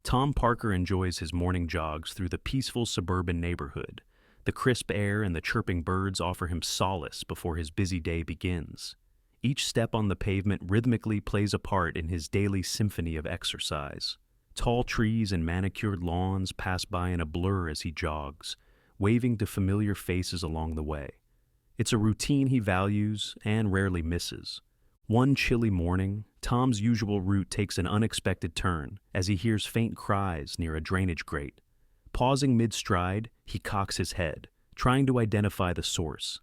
Tom Parker enjoys his morning jogs through the peaceful suburban neighborhood. The crisp air and the chirping birds offer him solace before his busy day begins. Each step on the pavement rhythmically plays a part in his daily symphony of exercise. Tall trees and manicured lawns pass by in a blur as he jogs, waving to familiar faces along the way. It's a routine he values and rarely misses. One chilly morning, Tom's usual route takes an unexpected turn as he hears faint cries near a drainage grate. Pausing mid-stride, he cocks his head, trying to identify the source.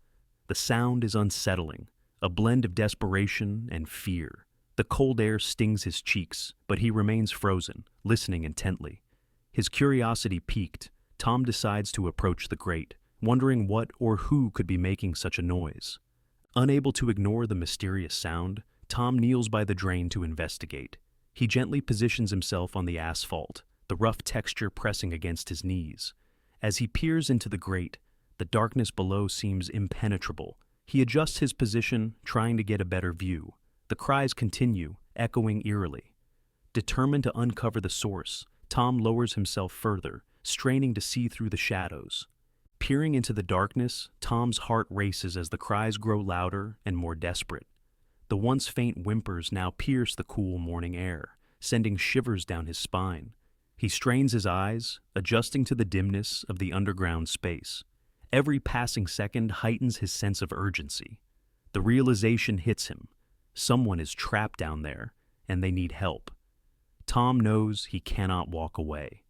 The sound is unsettling, a blend of desperation and fear. The cold air stings his cheeks, but he remains frozen, listening intently. His curiosity piqued, Tom decides to approach the grate, wondering what or who could be making such a noise. Unable to ignore the mysterious sound, Tom kneels by the drain to investigate. He gently positions himself on the asphalt, the rough texture pressing against his knees. As he peers into the grate, the darkness below seems impenetrable. He adjusts his position, trying to get a better view. The cries continue, echoing eerily. Determined to uncover the source, Tom lowers himself further, straining to see through the shadows. Peering into the darkness, Tom's heart races as the cries grow louder and more desperate. The once faint whimpers now pierce the cool morning air, sending shivers down his spine. He strains his eyes, adjusting to the dimness of the underground space. Every passing second heightens his sense of urgency. The realization hits him. Someone is trapped down there, and they need help. Tom knows he cannot walk away.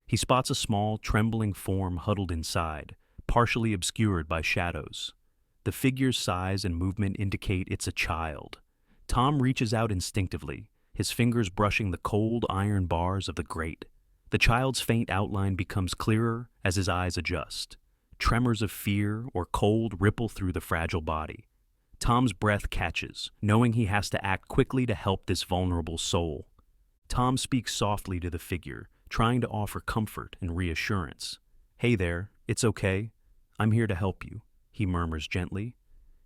He spots a small, trembling form huddled inside, partially obscured by shadows. The figure's size and movement indicate it's a child. Tom reaches out instinctively, his fingers brushing the cold iron bars of the grate. The child's faint outline becomes clearer as his eyes adjust. Tremors of fear or cold ripple through the fragile body. Tom's breath catches, knowing he has to act quickly to help this vulnerable soul. Tom speaks softly to the figure, trying to offer comfort and reassurance. "Hey there, it's okay. I'm here to help you," he murmurs gently.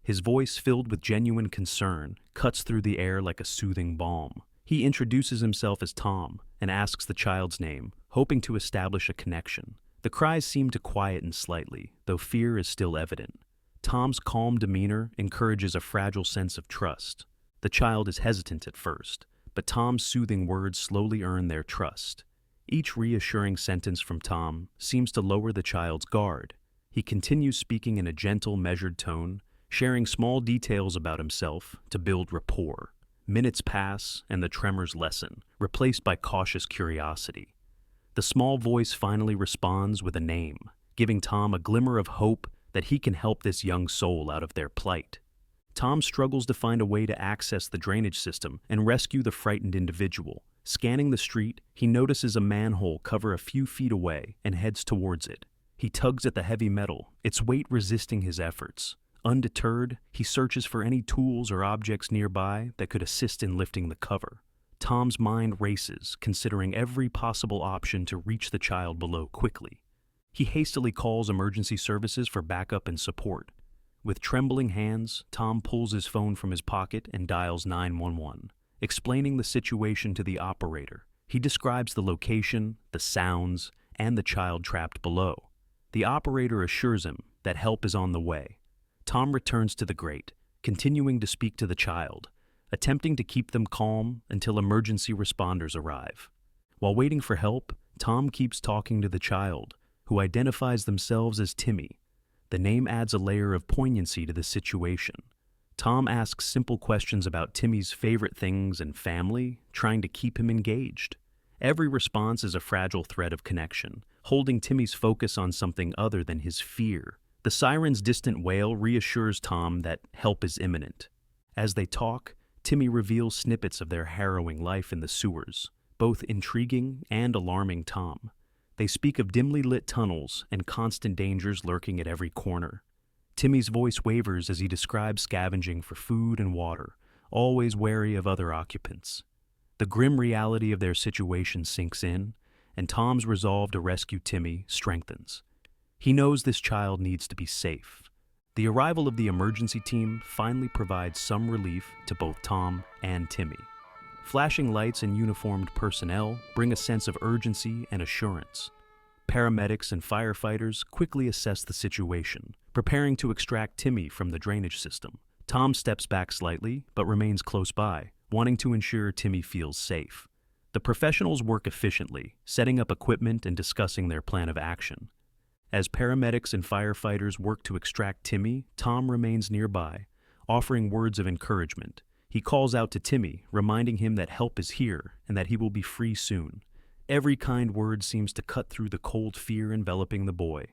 His voice, filled with genuine concern, cuts through the air like a soothing balm. He introduces himself as Tom and asks the child's name, hoping to establish a connection. The cries seem to quieten slightly, though fear is still evident. Tom's calm demeanor encourages a fragile sense of trust. The child is hesitant at first, but Tom's soothing words slowly earn their trust. Each reassuring sentence from Tom seems to lower the child's guard. He continues speaking in a gentle, measured tone, sharing small details about himself to build rapport. Minutes pass, and the tremors lessen, replaced by cautious curiosity. The small voice finally responds with a name, giving Tom a glimmer of hope that he can help this young soul out of their plight. Tom struggles to find a way to access the drainage system and rescue the frightened individual. Scanning the street, he notices a manhole cover a few feet away and heads towards it. He tugs at the heavy metal, its weight resisting his efforts. Undeterred, he searches for any tools or objects nearby that could assist in lifting the cover. Tom's mind races, considering every possible option to reach the child below quickly. He hastily calls emergency services for backup and support. With trembling hands, Tom pulls his phone from his pocket and dials 911. Explaining the situation to the operator, he describes the location, the sounds, and the child trapped below. The operator assures him that help is on the way. Tom returns to the grate, continuing to speak to the child, attempting to keep them calm until emergency responders arrive. While waiting for help, Tom keeps talking to the child, who identifies themselves as Timmy. The name adds a layer of poignancy to the situation. Tom asks simple questions about Timmy's favorite things and family, trying to keep him engaged. Every response is a fragile thread of connection, holding Timmy's focus on something other than his fear. The siren's distant wail reassures Tom that help is imminent. As they talk, Timmy reveals snippets of their harrowing life in the sewers, both intriguing and alarming Tom. They speak of dimly lit tunnels and constant dangers lurking at every corner. Timmy's voice wavers as he describes scavenging for food and water, always wary of other occupants. The grim reality of their situation sinks in, and Tom's resolve to rescue Timmy strengthens. He knows this child needs to be safe. The arrival of the emergency team finally provides some relief to both Tom and Timmy. Flashing lights and uniformed personnel bring a sense of urgency and assurance. Paramedics and firefighters quickly assess the situation, preparing to extract Timmy from the drainage system. Tom steps back slightly, but remains close by, wanting to ensure Timmy feels safe. The professionals work efficiently, setting up equipment and discussing their plan of action. As paramedics and firefighters work to extract Timmy, Tom remains nearby, offering words of encouragement. He calls out to Timmy, reminding him that help is here and that he will be free soon. Every kind word seems to cut through the cold fear enveloping the boy.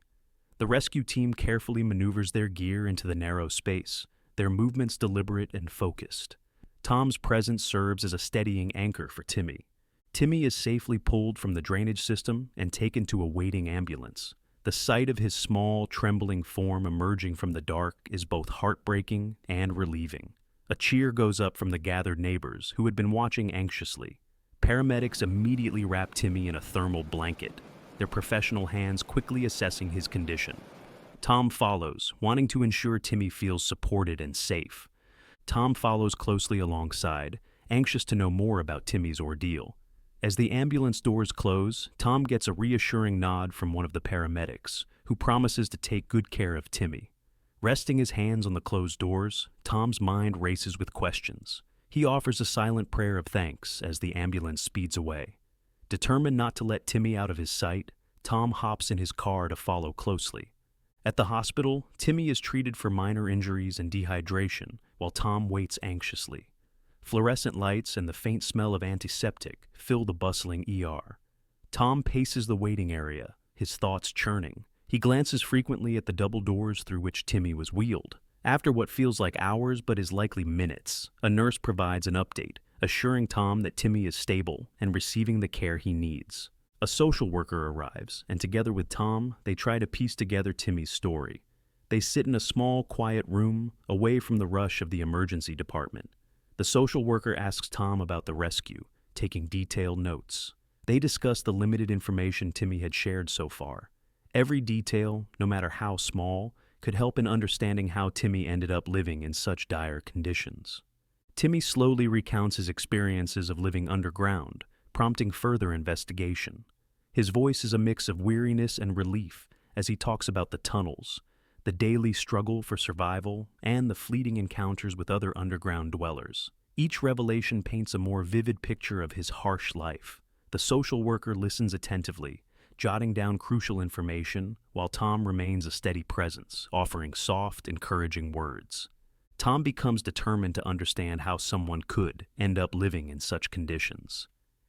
The rescue team carefully maneuvers their gear into the narrow space, their movements deliberate and focused. Tom's presence serves as a steadying anchor for Timmy. Timmy is safely pulled from the drainage system and taken to a waiting ambulance. The sight of his small, trembling form emerging from the dark is both heartbreaking and relieving. A cheer goes up from the gathered neighbors who had been watching anxiously. Paramedics immediately wrap Timmy in a thermal blanket, their professional hands quickly assessing his condition. Tom follows, wanting to ensure Timmy feels supported and safe. Tom follows closely alongside, anxious to know more about Timmy's ordeal. As the ambulance doors close, Tom gets a reassuring nod from one of the paramedics, who promises to take good care of Timmy. Resting his hands on the closed doors, Tom's mind races with questions. He offers a silent prayer of thanks as the ambulance speeds away. Determined not to let Timmy out of his sight, Tom hops in his car to follow closely. At the hospital, Timmy is treated for minor injuries and dehydration, while Tom waits anxiously. Fluorescent lights and the faint smell of antiseptic fill the bustling ER. Tom paces the waiting area, his thoughts churning. He glances frequently at the double doors through which Timmy was wheeled. After what feels like hours but is likely minutes, a nurse provides an update, assuring Tom that Timmy is stable and receiving the care he needs. A social worker arrives, and together with Tom, they try to piece together Timmy's story. They sit in a small, quiet room, away from the rush of the emergency department. The social worker asks Tom about the rescue, taking detailed notes. They discuss the limited information Timmy had shared so far. Every detail, no matter how small, could help in understanding how Timmy ended up living in such dire conditions. Timmy slowly recounts his experiences of living underground, prompting further investigation. His voice is a mix of weariness and relief as he talks about the tunnels, the daily struggle for survival, and the fleeting encounters with other underground dwellers. Each revelation paints a more vivid picture of his harsh life. The social worker listens attentively, jotting down crucial information, while Tom remains a steady presence, offering soft, encouraging words. Tom becomes determined to understand how someone could end up living in such conditions.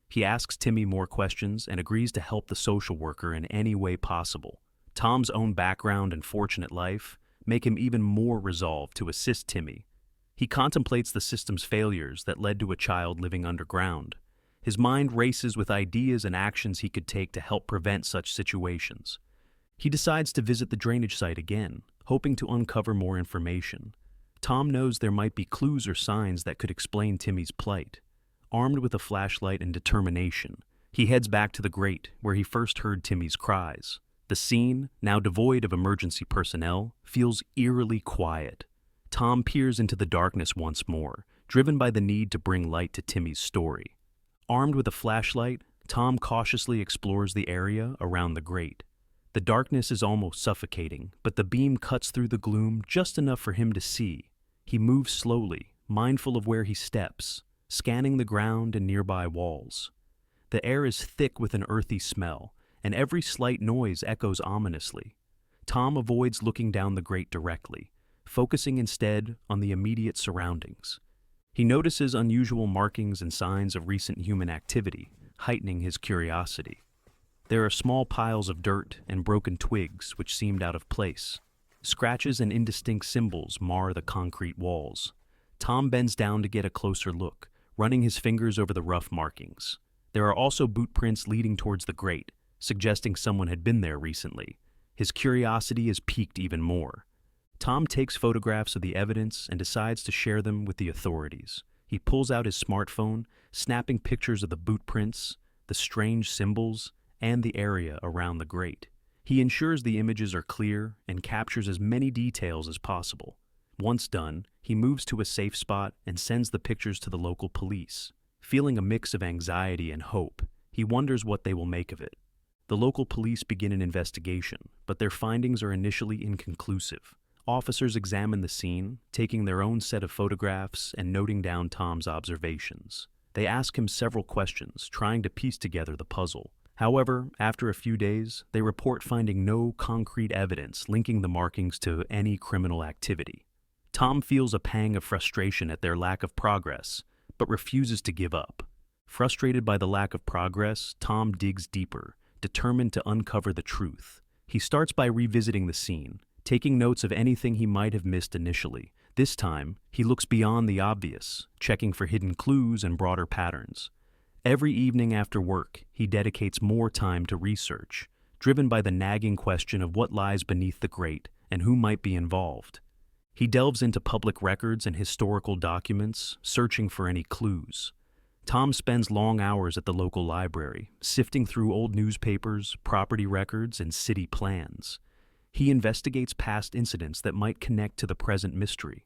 He asks Timmy more questions and agrees to help the social worker in any way possible. Tom's own background and fortunate life make him even more resolved to assist Timmy. He contemplates the system's failures that led to a child living underground. His mind races with ideas and actions he could take to help prevent such situations. He decides to visit the drainage site again, hoping to uncover more information. Tom knows there might be clues or signs that could explain Timmy's plight. Armed with a flashlight and determination, he heads back to the grate where he first heard Timmy's cries. The scene, now devoid of emergency personnel, feels eerily quiet. Tom peers into the darkness once more, driven by the need to bring light to Timmy's story. Armed with a flashlight, Tom cautiously explores the area around the grate. The darkness is almost suffocating, but the beam cuts through the gloom just enough for him to see. He moves slowly, mindful of where he steps, scanning the ground and nearby walls. The air is thick with an earthy smell, and every slight noise echoes ominously. Tom avoids looking down the grate directly, focusing instead on the immediate surroundings. He notices unusual markings and signs of recent human activity, heightening his curiosity. There are small piles of dirt and broken twigs which seemed out of place. Scratches and indistinct symbols mar the concrete walls. Tom bends down to get a closer look, running his fingers over the rough markings. There are also boot prints leading towards the grate, suggesting someone had been there recently. His curiosity is piqued even more. Tom takes photographs of the evidence and decides to share them with the authorities. He pulls out his smartphone, snapping pictures of the boot prints, the strange symbols, and the area around the grate. He ensures the images are clear and captures as many details as possible. Once done, he moves to a safe spot and sends the pictures to the local police. Feeling a mix of anxiety and hope, he wonders what they will make of it. The local police begin an investigation, but their findings are initially inconclusive. Officers examine the scene, taking their own set of photographs and noting down Tom's observations. They ask him several questions, trying to piece together the puzzle. However, after a few days, they report finding no concrete evidence linking the markings to any criminal activity. Tom feels a pang of frustration at their lack of progress, but refuses to give up. Frustrated by the lack of progress, Tom digs deeper, determined to uncover the truth. He starts by revisiting the scene, taking notes of anything he might have missed initially. This time, he looks beyond the obvious, checking for hidden clues and broader patterns. Every evening after work, he dedicates more time to research, driven by the nagging question of what lies beneath the grate and who might be involved. He delves into public records and historical documents, searching for any clues. Tom spends long hours at the local library, sifting through old newspapers, property records, and city plans. He investigates past incidents that might connect to the present mystery.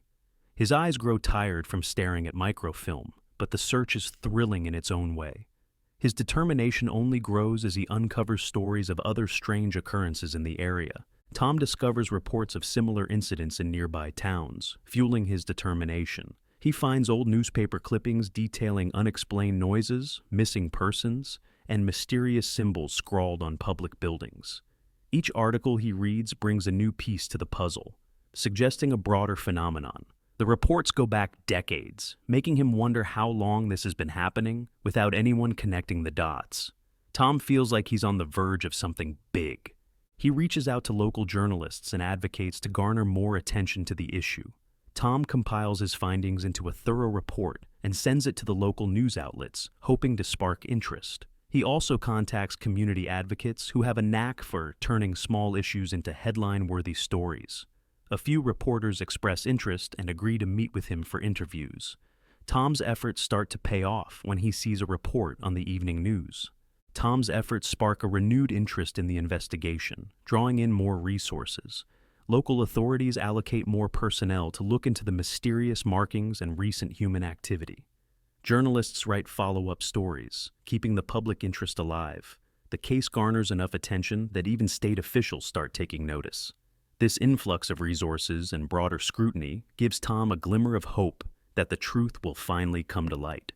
His eyes grow tired from staring at microfilm, but the search is thrilling in its own way. His determination only grows as he uncovers stories of other strange occurrences in the area. Tom discovers reports of similar incidents in nearby towns, fueling his determination. He finds old newspaper clippings detailing unexplained noises, missing persons, and mysterious symbols scrawled on public buildings. Each article he reads brings a new piece to the puzzle, suggesting a broader phenomenon. The reports go back decades, making him wonder how long this has been happening without anyone connecting the dots. Tom feels like he's on the verge of something big. He reaches out to local journalists and advocates to garner more attention to the issue. Tom compiles his findings into a thorough report and sends it to the local news outlets, hoping to spark interest. He also contacts community advocates who have a knack for turning small issues into headline-worthy stories. A few reporters express interest and agree to meet with him for interviews. Tom's efforts start to pay off when he sees a report on the evening news. Tom's efforts spark a renewed interest in the investigation, drawing in more resources. Local authorities allocate more personnel to look into the mysterious markings and recent human activity. Journalists write follow-up stories, keeping the public interest alive. The case garners enough attention that even state officials start taking notice. This influx of resources and broader scrutiny gives Tom a glimmer of hope that the truth will finally come to light.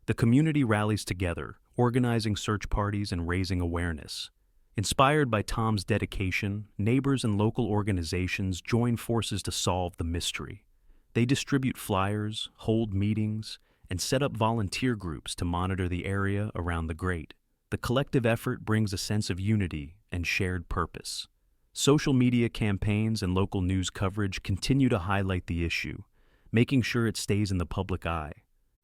The community rallies together, organizing search parties and raising awareness. Inspired by Tom's dedication, neighbors and local organizations join forces to solve the mystery. They distribute flyers, hold meetings, and set up volunteer groups to monitor the area around the grate. The collective effort brings a sense of unity and shared purpose. Social media campaigns and local news coverage continue to highlight the issue, making sure it stays in the public eye.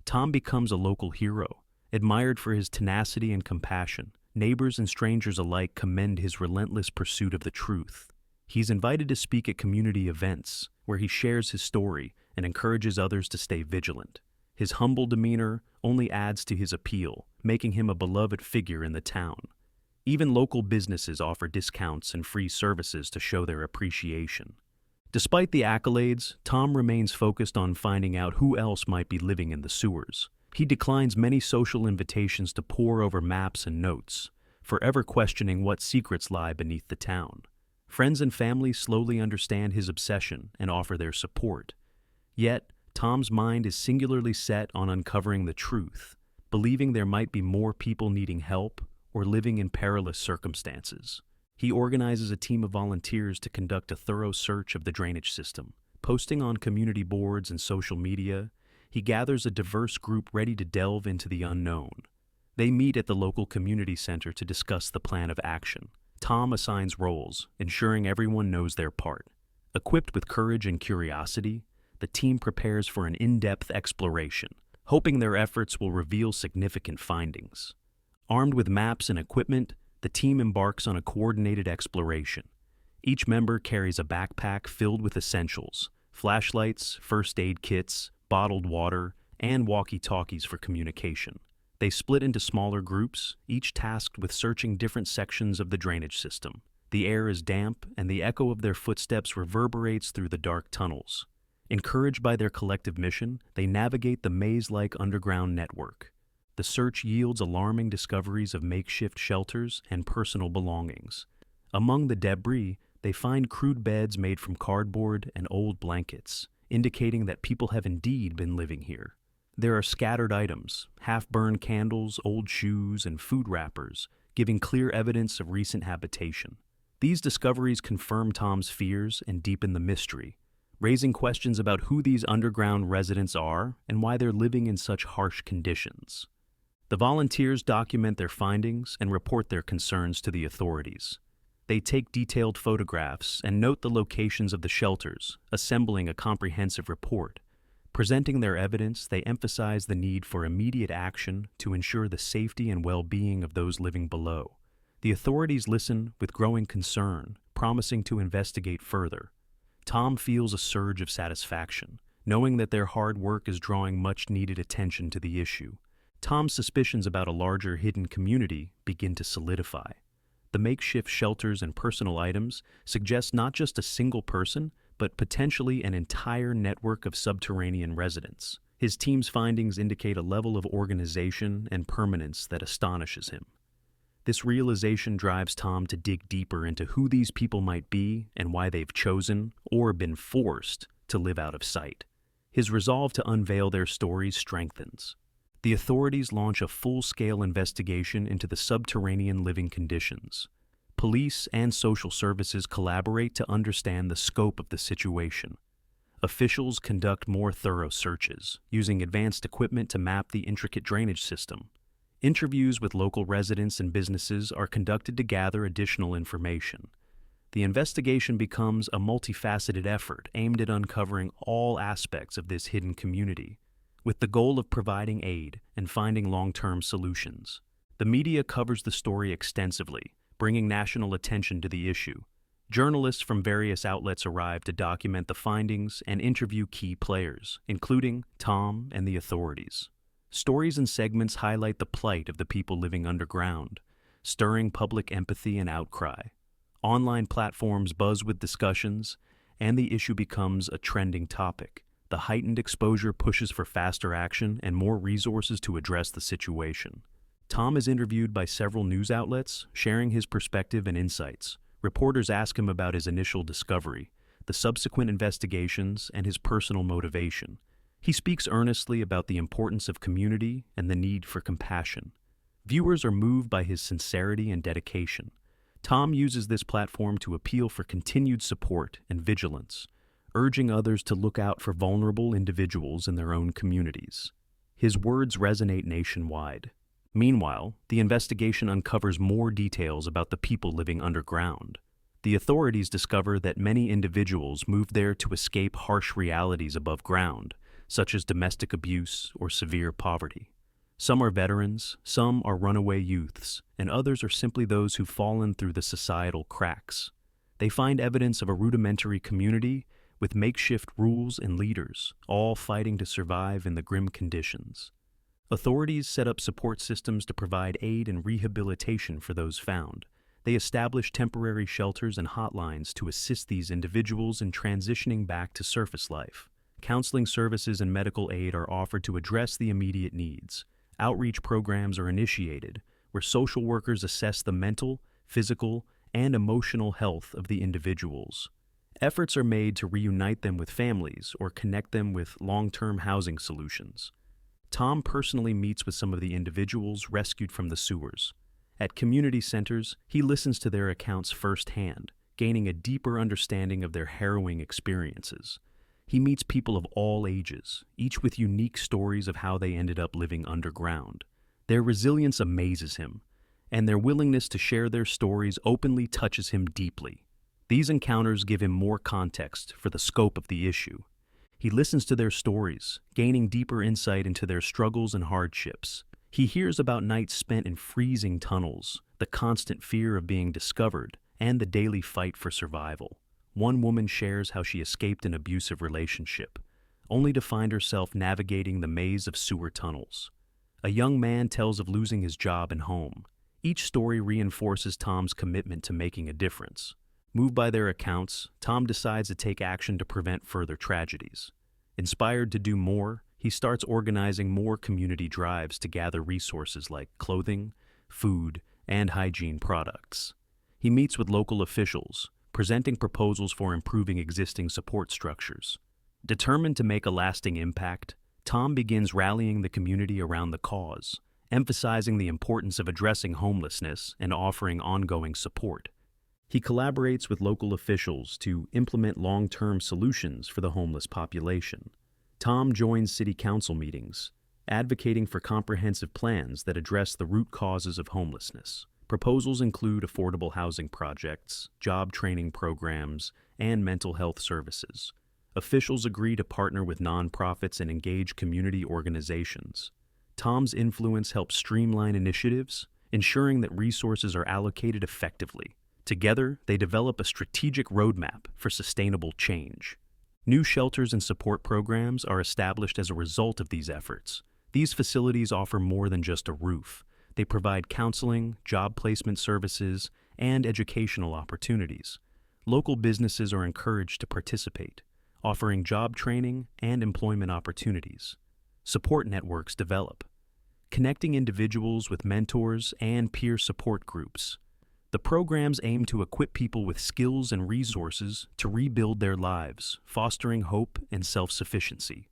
Tom becomes a local hero, admired for his tenacity and compassion. Neighbors and strangers alike commend his relentless pursuit of the truth. He's invited to speak at community events, where he shares his story and encourages others to stay vigilant. His humble demeanor only adds to his appeal, making him a beloved figure in the town. Even local businesses offer discounts and free services to show their appreciation. Despite the accolades, Tom remains focused on finding out who else might be living in the sewers. He declines many social invitations to pore over maps and notes, forever questioning what secrets lie beneath the town. Friends and family slowly understand his obsession and offer their support. Yet, Tom's mind is singularly set on uncovering the truth, believing there might be more people needing help or living in perilous circumstances. He organizes a team of volunteers to conduct a thorough search of the drainage system. Posting on community boards and social media, he gathers a diverse group ready to delve into the unknown. They meet at the local community center to discuss the plan of action. Tom assigns roles, ensuring everyone knows their part. Equipped with courage and curiosity, the team prepares for an in-depth exploration, hoping their efforts will reveal significant findings. Armed with maps and equipment, the team embarks on a coordinated exploration. Each member carries a backpack filled with essentials: flashlights, first aid kits, bottled water, and walkie-talkies for communication. They split into smaller groups, each tasked with searching different sections of the drainage system. The air is damp, and the echo of their footsteps reverberates through the dark tunnels. Encouraged by their collective mission, they navigate the maze-like underground network. the search yields alarming discoveries of makeshift shelters and personal belongings. Among the debris, they find crude beds made from cardboard and old blankets, indicating that people have indeed been living here. There are scattered items, half-burned candles, old shoes, and food wrappers, giving clear evidence of recent habitation. These discoveries confirm Tom's fears and deepen the mystery, raising questions about who these underground residents are and why they're living in such harsh conditions. The volunteers document their findings and report their concerns to the authorities. They take detailed photographs and note the locations of the shelters, assembling a comprehensive report. Presenting their evidence, they emphasize the need for immediate action to ensure the safety and well-being of those living below. The authorities listen with growing concern, promising to investigate further. Tom feels a surge of satisfaction, knowing that their hard work is drawing much-needed attention to the issue. Tom's suspicions about a larger hidden community begin to solidify. The makeshift shelters and personal items suggest not just a single person, but potentially an entire network of subterranean residents. His team's findings indicate a level of organization and permanence that astonishes him. This realization drives Tom to dig deeper into who these people might be and why they've chosen, or been forced, to live out of sight. His resolve to unveil their stories strengthens. The authorities launch a full-scale investigation into the subterranean living conditions. Police and social services collaborate to understand the scope of the situation. Officials conduct more thorough searches, using advanced equipment to map the intricate drainage system. Interviews with local residents and businesses are conducted to gather additional information. The investigation becomes a multifaceted effort aimed at uncovering all aspects of this hidden community, with the goal of providing aid and finding long-term solutions. The media covers the story extensively, bringing national attention to the issue. Journalists from various outlets arrive to document the findings and interview key players, including Tom and the authorities. Stories and segments highlight the plight of the people living underground, stirring public empathy and outcry. Online platforms buzz with discussions, and the issue becomes a trending topic. The heightened exposure pushes for faster action and more resources to address the situation. Tom is interviewed by several news outlets, sharing his perspective and insights. Reporters ask him about his initial discovery, the subsequent investigations, and his personal motivation. He speaks earnestly about the importance of community and the need for compassion. Viewers are moved by his sincerity and dedication. Tom uses this platform to appeal for continued support and vigilance, urging others to look out for vulnerable individuals in their own communities. His words resonate nationwide. Meanwhile, the investigation uncovers more details about the people living underground. The authorities discover that many individuals moved there to escape harsh realities above ground, such as domestic abuse or severe poverty. Some are veterans, some are runaway youths, and others are simply those who've fallen through the societal cracks. They find evidence of a rudimentary community with makeshift rules and leaders, all fighting to survive in the grim conditions. Authorities set up support systems to provide aid and rehabilitation for those found. They establish temporary shelters and hotlines to assist these individuals in transitioning back to surface life. Counseling services and medical aid are offered to address the immediate needs. Outreach programs are initiated, where social workers assess the mental, physical, and emotional health of the individuals. Efforts are made to reunite them with families or connect them with long-term housing solutions. Tom personally meets with some of the individuals rescued from the sewers. At community centers, he listens to their accounts firsthand, gaining a deeper understanding of their harrowing experiences. He meets people of all ages, each with unique stories of how they ended up living underground. Their resilience amazes him, and their willingness to share their stories openly touches him deeply. These encounters give him more context for the scope of the issue. He listens to their stories, gaining deeper insight into their struggles and hardships. He hears about nights spent in freezing tunnels, the constant fear of being discovered, and the daily fight for survival. One woman shares how she escaped an abusive relationship, only to find herself navigating the maze of sewer tunnels. A young man tells of losing his job and home. Each story reinforces Tom's commitment to making a difference. Moved by their accounts, Tom decides to take action to prevent further tragedies. Inspired to do more, he starts organizing more community drives to gather resources like clothing, food, and hygiene products. He meets with local officials, presenting proposals for improving existing support structures. Determined to make a lasting impact, Tom begins rallying the community around the cause, emphasizing the importance of addressing homelessness and offering ongoing support. He collaborates with local officials to implement long-term solutions for the homeless population. Tom joins city council meetings, advocating for comprehensive plans that address the root causes of homelessness. Proposals include affordable housing projects, job training programs, and mental health services. Officials agree to partner with nonprofits and engage community organizations. Tom's influence helps streamline initiatives, ensuring that resources are allocated effectively. Together, they develop a strategic roadmap for sustainable change. New shelters and support programs are established as a result of these efforts. These facilities offer more than just a roof. They provide counseling, job placement services, and educational opportunities. Local businesses are encouraged to participate, offering job training and employment opportunities. Support networks develop, connecting individuals with mentors and peer support groups. The programs aim to equip people with skills and resources to rebuild their lives, fostering hope and self-sufficiency.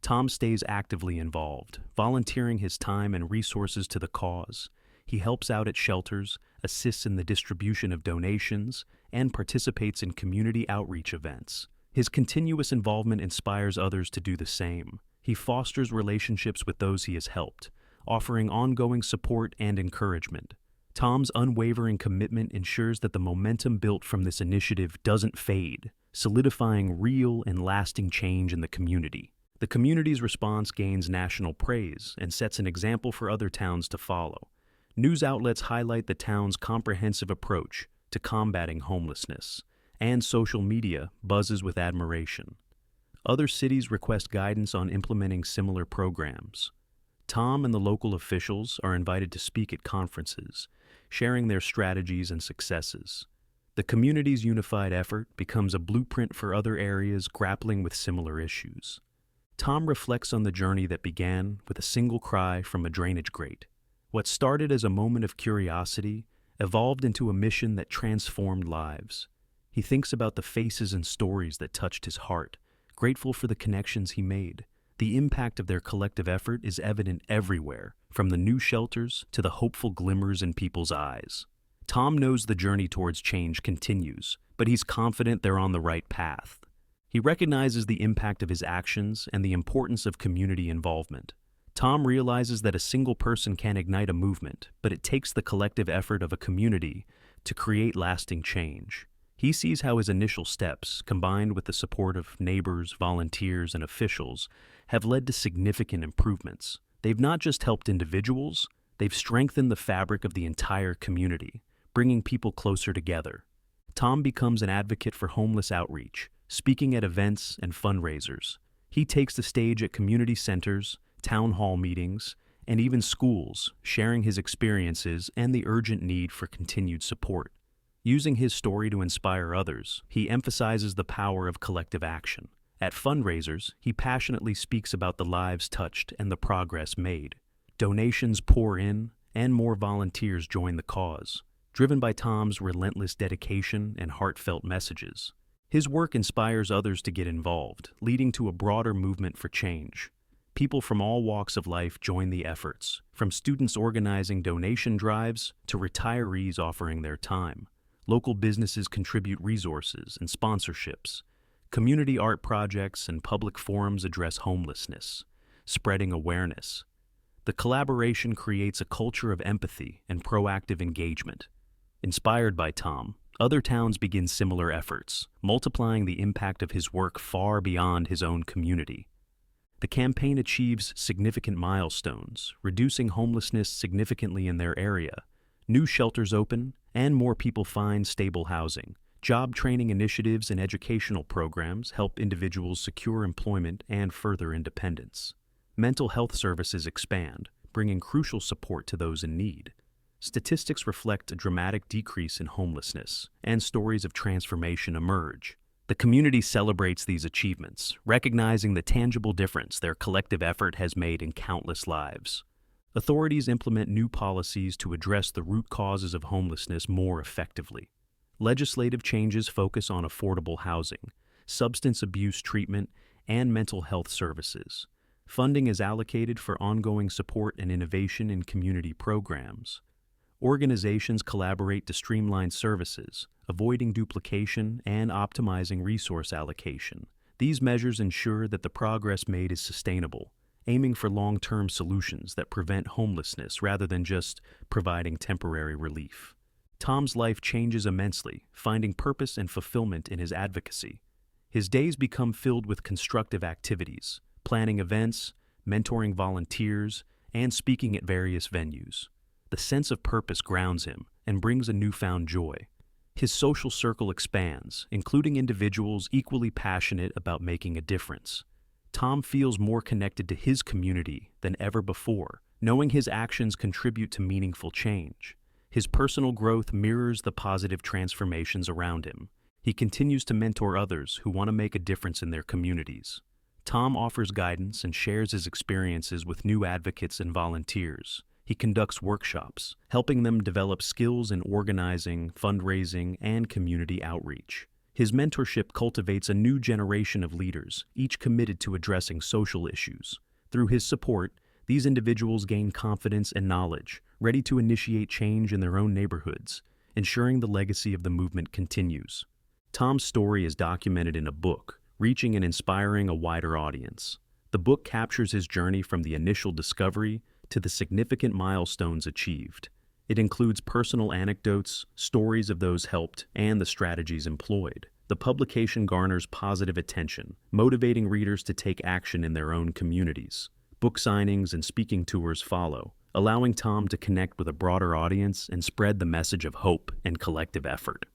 Tom stays actively involved, volunteering his time and resources to the cause. He helps out at shelters, assists in the distribution of donations, and participates in community outreach events. His continuous involvement inspires others to do the same. He fosters relationships with those he has helped, offering ongoing support and encouragement. Tom's unwavering commitment ensures that the momentum built from this initiative doesn't fade, solidifying real and lasting change in the community. The community's response gains national praise and sets an example for other towns to follow. News outlets highlight the town's comprehensive approach to combating homelessness, and social media buzzes with admiration. Other cities request guidance on implementing similar programs. Tom and the local officials are invited to speak at conferences, sharing their strategies and successes. The community's unified effort becomes a blueprint for other areas grappling with similar issues. Tom reflects on the journey that began with a single cry from a drainage grate. What started as a moment of curiosity evolved into a mission that transformed lives. He thinks about the faces and stories that touched his heart, grateful for the connections he made. The impact of their collective effort is evident everywhere, from the new shelters to the hopeful glimmers in people's eyes. Tom knows the journey towards change continues, but he's confident they're on the right path. He recognizes the impact of his actions and the importance of community involvement. Tom realizes that a single person can ignite a movement, but it takes the collective effort of a community to create lasting change. He sees how his initial steps, combined with the support of neighbors, volunteers, and officials, have led to significant improvements. They've not just helped individuals, they've strengthened the fabric of the entire community, bringing people closer together. Tom becomes an advocate for homeless outreach, speaking at events and fundraisers. He takes the stage at community centers, town hall meetings, and even schools, sharing his experiences and the urgent need for continued support. Using his story to inspire others, he emphasizes the power of collective action. At fundraisers, he passionately speaks about the lives touched and the progress made. Donations pour in, and more volunteers join the cause, driven by Tom's relentless dedication and heartfelt messages. His work inspires others to get involved, leading to a broader movement for change. People from all walks of life join the efforts, from students organizing donation drives to retirees offering their time. Local businesses contribute resources and sponsorships. Community art projects and public forums address homelessness, spreading awareness. The collaboration creates a culture of empathy and proactive engagement. Inspired by Tom, other towns begin similar efforts, multiplying the impact of his work far beyond his own community. The campaign achieves significant milestones, reducing homelessness significantly in their area. New shelters open, and more people find stable housing. Job training initiatives and educational programs help individuals secure employment and further independence. Mental health services expand, bringing crucial support to those in need. Statistics reflect a dramatic decrease in homelessness, and stories of transformation emerge. The The community celebrates these achievements, recognizing the tangible difference their collective effort has made in countless lives. Authorities implement new policies to address the root causes of homelessness more effectively. Legislative changes focus on affordable housing, substance abuse treatment, and mental health services. Funding is allocated for ongoing support and innovation in community programs. Organizations collaborate to streamline services, avoiding duplication and optimizing resource allocation. These measures ensure that the progress made is sustainable, aiming for long-term solutions that prevent homelessness rather than just providing temporary relief. Tom's life changes immensely, finding purpose and fulfillment in his advocacy. His days become filled with constructive activities, planning events, mentoring volunteers, and speaking at various venues. The sense of purpose grounds him and brings a newfound joy. His social circle expands, including individuals equally passionate about making a difference. Tom feels more connected to his community than ever before, knowing his actions contribute to meaningful change. His personal growth mirrors the positive transformations around him. He continues to mentor others who want to make a difference in their communities. Tom offers guidance and shares his experiences with new advocates and volunteers. He conducts workshops, helping them develop skills in organizing, fundraising, and community outreach. His mentorship cultivates a new generation of leaders, each committed to addressing social issues. Through his support, these individuals gain confidence and knowledge, ready to initiate change in their own neighborhoods, ensuring the legacy of the movement continues. Tom's story is documented in a book, reaching and inspiring a wider audience. The book captures his journey from the initial discovery to the significant milestones achieved. It includes personal anecdotes, stories of those helped, and the strategies employed. The publication garners positive attention, motivating readers to take action in their own communities. Book signings and speaking tours follow, allowing Tom to connect with a broader audience and spread the message of hope and collective effort.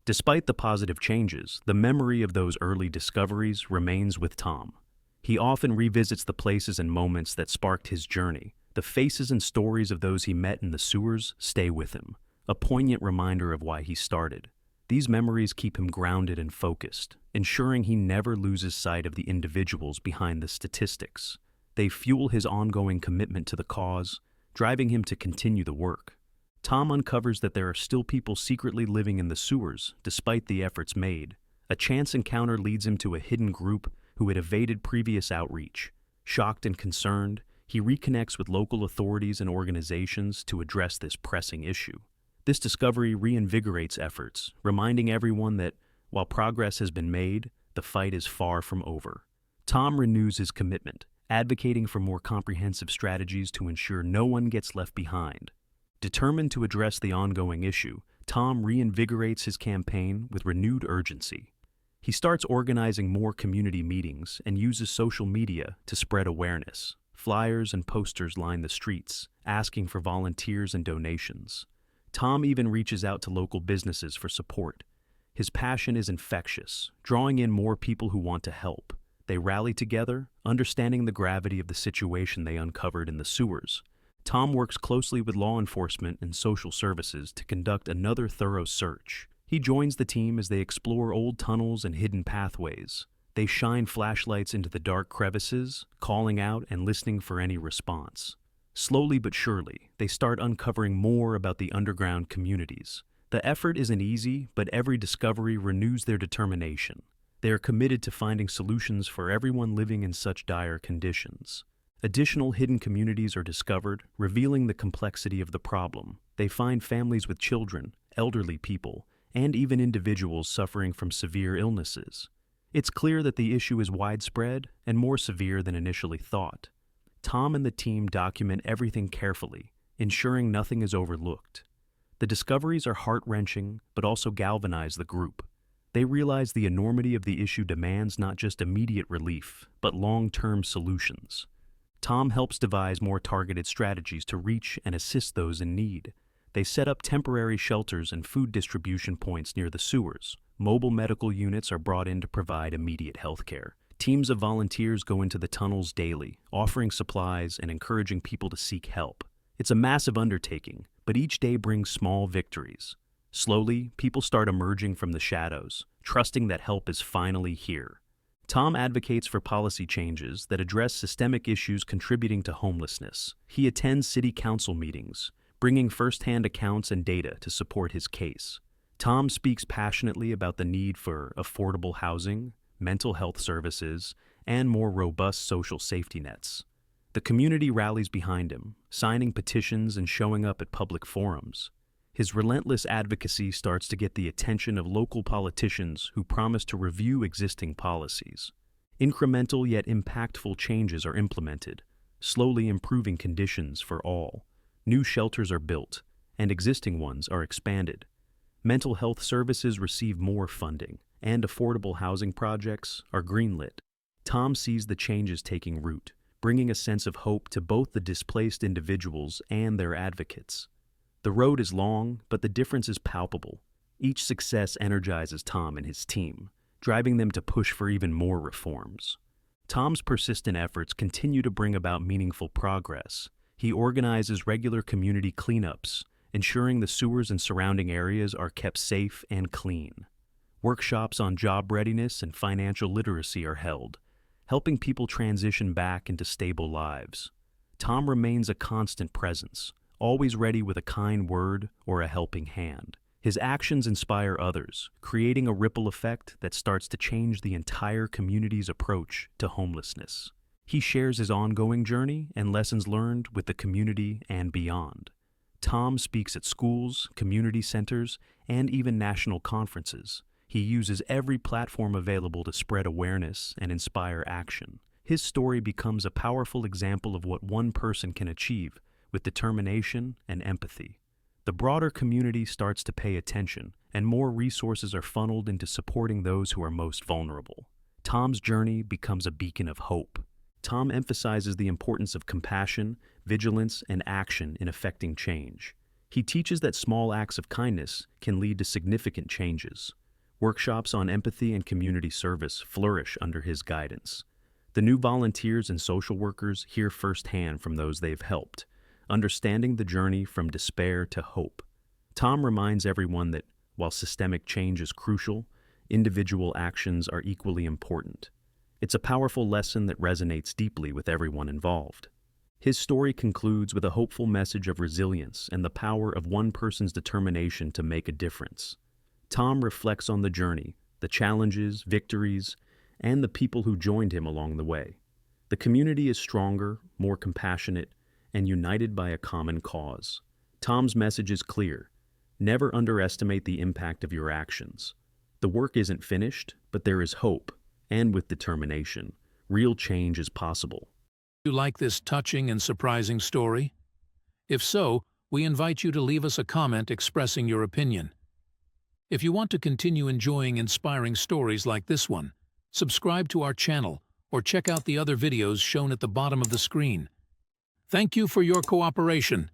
Despite the positive changes, the memory of those early discoveries remains with Tom. He often revisits the places and moments that sparked his journey. The faces and stories of those he met in the sewers stay with him, a poignant reminder of why he started. These memories keep him grounded and focused, ensuring he never loses sight of the individuals behind the statistics. They fuel his ongoing commitment to the cause, driving him to continue the work. Tom uncovers that there are still people secretly living in the sewers, despite the efforts made. A chance encounter leads him to a hidden group who had evaded previous outreach. Shocked and concerned, he reconnects with local authorities and organizations to address this pressing issue. This discovery reinvigorates efforts, reminding everyone that, while progress has been made, the fight is far from over. Tom renews his commitment, advocating for more comprehensive strategies to ensure no one gets left behind. Determined to address the ongoing issue, Tom reinvigorates his campaign with renewed urgency. He starts organizing more community meetings and uses social media to spread awareness. Flyers and posters line the streets, asking for volunteers and donations. Tom even reaches out to local businesses for support. His passion is infectious, drawing in more people who want to help. They rally together, understanding the gravity of the situation they uncovered in the sewers. Tom works closely with law enforcement and social services to conduct another thorough search. He joins the team as they explore old tunnels and hidden pathways. They shine flashlights into the dark crevices, calling out and listening for any response. Slowly but surely, they start uncovering more about the underground communities. The effort isn't easy, but every discovery renews their determination. They are committed to finding solutions for everyone living in such dire conditions. Additional hidden communities are discovered, revealing the complexity of the problem. They find families with children, elderly people, and even individuals suffering from severe illnesses. It's clear that the issue is widespread and more severe than initially thought. Tom and the team document everything carefully, ensuring nothing is overlooked. The discoveries are heart-wrenching, but also galvanize the group. They realize the enormity of the issue demands not just immediate relief, but long-term solutions. Tom helps devise more targeted strategies to reach and assist those in need. They set up temporary shelters and food distribution points near the sewers. Mobile medical units are brought in to provide immediate health care. Teams of volunteers go into the tunnels daily, offering supplies and encouraging people to seek help. It's a massive undertaking, but each day brings small victories. Slowly, people start emerging from the shadows, trusting that help is finally here. Tom advocates for policy changes that address systemic issues contributing to homelessness. He attends city council meetings, bringing firsthand accounts and data to support his case. Tom speaks passionately about the need for affordable housing, mental health services, and more robust social safety nets. The community rallies behind him, signing petitions and showing up at public forums. His relentless advocacy starts to get the attention of local politicians who promise to review existing policies. Incremental yet impactful changes are implemented, slowly improving conditions for all. New shelters are built, and existing ones are expanded. Mental health services receive more funding, and affordable housing projects are greenlit. Tom sees the changes taking root, bringing a sense of hope to both the displaced individuals and their advocates. The road is long, but the difference is palpable. Each success energizes Tom and his team, driving them to push for even more reforms. Tom's persistent efforts continue to bring about meaningful progress. He organizes regular community cleanups, ensuring the sewers and surrounding areas are kept safe and clean. Workshops on job readiness and financial literacy are held, helping people transition back into stable lives. Tom remains a constant presence, always ready with a kind word or a helping hand. His actions inspire others, creating a ripple effect that starts to change the entire community's approach to homelessness. He shares his ongoing journey and lessons learned with the community and beyond. Tom speaks at schools, community centers, and even national conferences. He uses every platform available to spread awareness and inspire action. His story becomes a powerful example of what one person can achieve with determination and empathy. The broader community starts to pay attention, and more resources are funneled into supporting those who are most vulnerable. Tom's journey becomes a beacon of hope. Tom emphasizes the importance of compassion, vigilance, and action in effecting change. He teaches that small acts of kindness can lead to significant changes. Workshops on empathy and community service flourish under his guidance. The new volunteers and social workers hear firsthand from those they've helped, understanding the journey from despair to hope. Tom reminds everyone that, while systemic change is crucial, individual actions are equally important. It's a powerful lesson that resonates deeply with everyone involved. His story concludes with a hopeful message of resilience and the power of one person's determination to make a difference. Tom reflects on the journey, the challenges, victories, and the people who joined him along the way. The community is stronger, more compassionate, and united by a common cause. Tom's message is clear: never underestimate the impact of your actions. The work isn't finished, but there is hope, and with determination, real change is possible. Do you like this touching and surprising story? If so, we invite you to leave us a comment expressing your opinion. If you want to continue enjoying inspiring stories like this one, subscribe to our channel or check out the other videos shown at the bottom of the screen. Thank you for your cooperation.